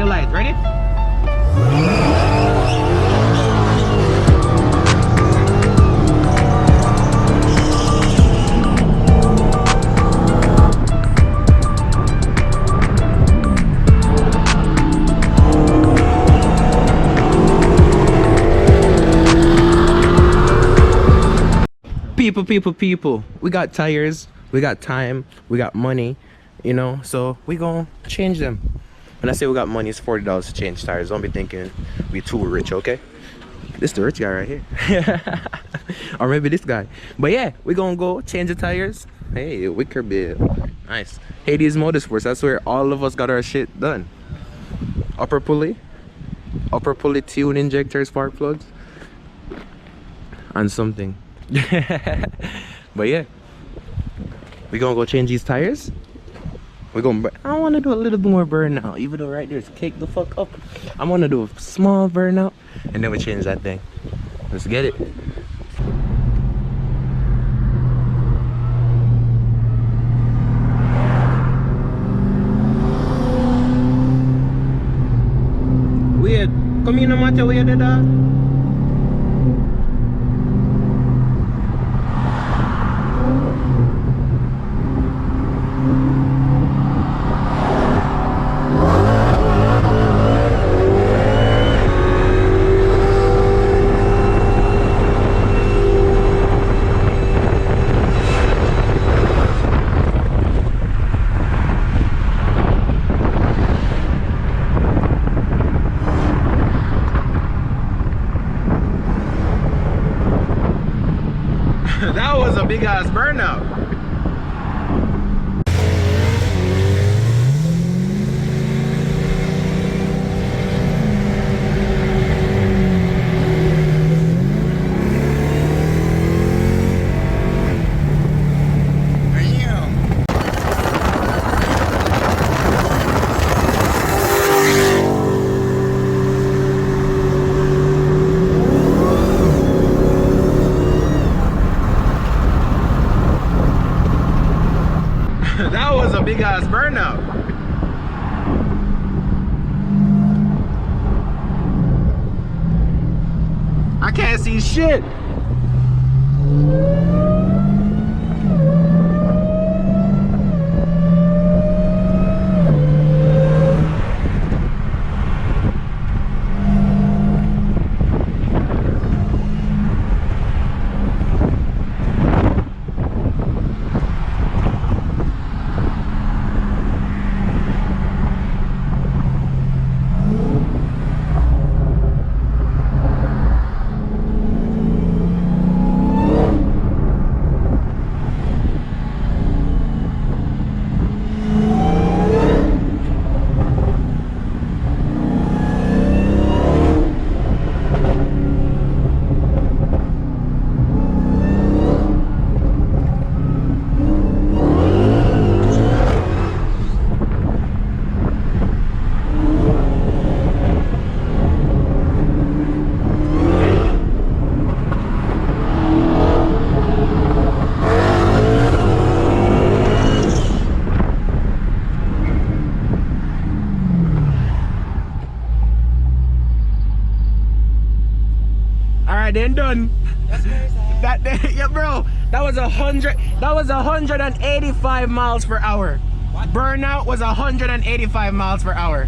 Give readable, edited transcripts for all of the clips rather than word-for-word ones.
the light, ready? People, we got tires, we got time, we got money, you know, so we gonna change them. When I say we got money, it's $40 to change tires. Don't be thinking we too rich, okay? This the rich guy right here. Or maybe this guy. But yeah, we gonna go change the tires. Hey, wicker bill, nice. Hades Motorsports, that's where all of us got our shit done. Upper pulley tune injector, spark plugs, and something. But yeah, we gonna go change these tires. We're gonna I want to do a little bit more burnout, even though right there's cake the fuck up. I want to do a small burnout and then we change that thing. Let's get it. Weird, come in no matter where you did that. That was a big ass burnout. That was a big ass burnout. I can't see shit. Then done. That yeah, bro. That was 185 miles per hour. What? Burnout was 185 miles per hour.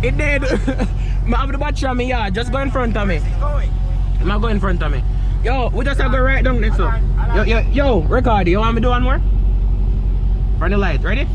It did. I have the battery on me, yeah. Just go in front of me. I'm not going in front of me. Yo, we just have to go right down next one. Yo, record. You want me to do one more? Run the light. Ready?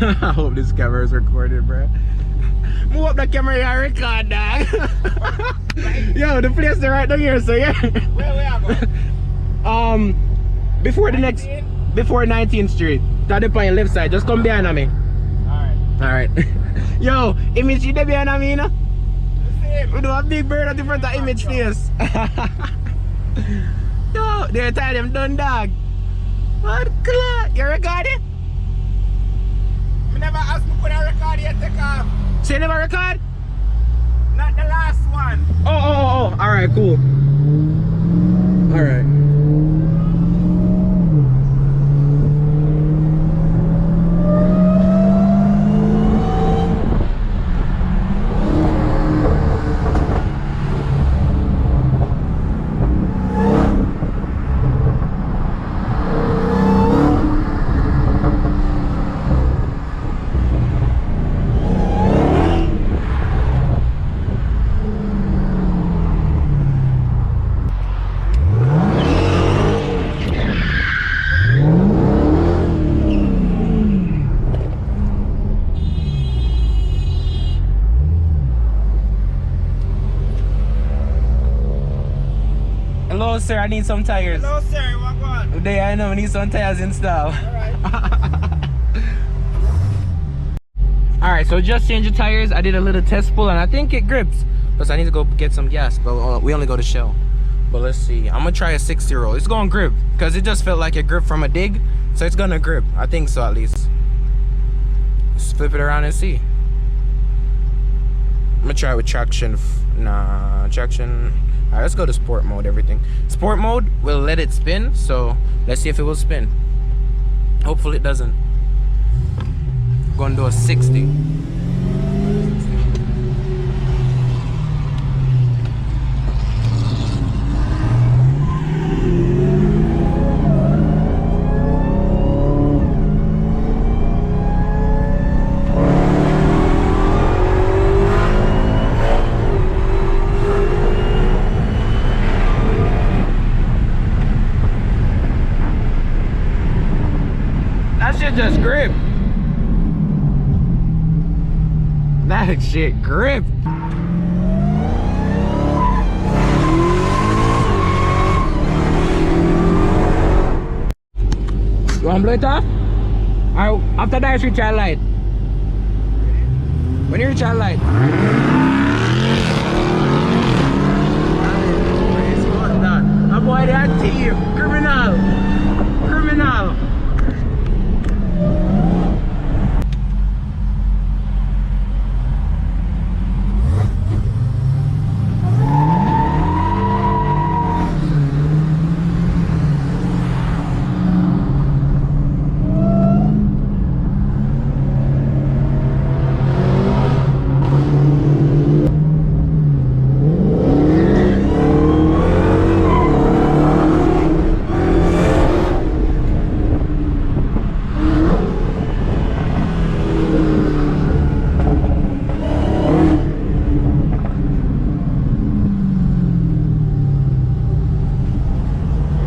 I hope this camera is recorded, bro. Move up the camera and record, dog. Yo, the place is right down here, so yeah. Where we are going? Before the next before 19th Street. That the point left side. Just come behind me. Alright. Yo, Image, you there behind me, you know? We do a big bird at the front of Image face. Yo, they're tired of them done, dog. What clock? You recording? I never asked me for a record yet, take off. So you never record? Not the last one. Oh. Alright, cool. Alright. Hello, sir. I need some tires. Hello, sir. What one? Today, I know I need some tires installed. Alright, so just changed the tires. I did a little test pull and I think it grips. Plus, I need to go get some gas, but we only go to Shell. But let's see. I'm gonna try a 60-roll. It's gonna grip because it just felt like it gripped from a dig, so it's gonna grip. I think so, at least. Let's flip it around and see. I'm gonna try it with traction. Traction. Alright, let's go to sport mode, everything. Sport mode will let it spin, so let's see if it will spin. Hopefully it doesn't. Gonna do a 60. That shit just grip. That shit grip. You want to blow it off? Alright, after that, reach our light. When you reach our light. My boy, they are thief. Criminal.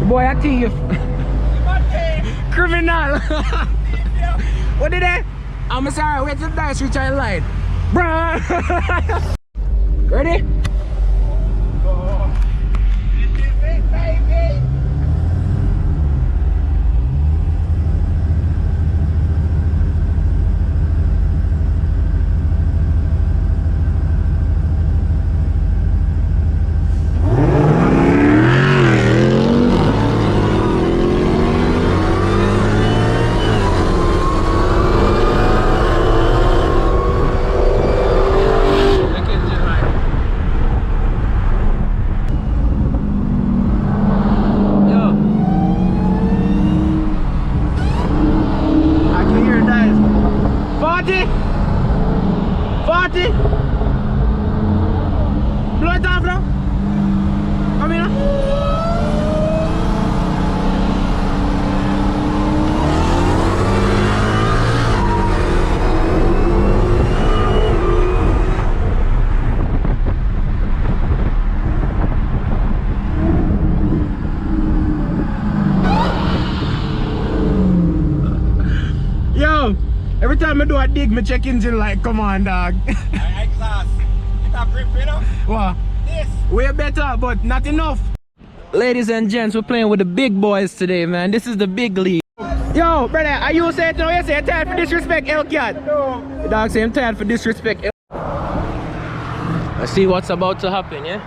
Boy, I thief. Criminal. What did that? I'm sorry, wait till the dice reach our light. Bruh. Ready? This is it, baby. Blow it off now. Come here. Yo, every time I do a dig, me check engine light. Come on, dog. Exhaust. It a grip, you know? What? This. Way better, but not enough. Ladies and gents, we're playing with the big boys today, man. This is the big league. Yo, brother, are you saying no? You say you're tired for disrespect, Hellcat? No. The dog say I'm tired for disrespect. Let's see what's about to happen, yeah?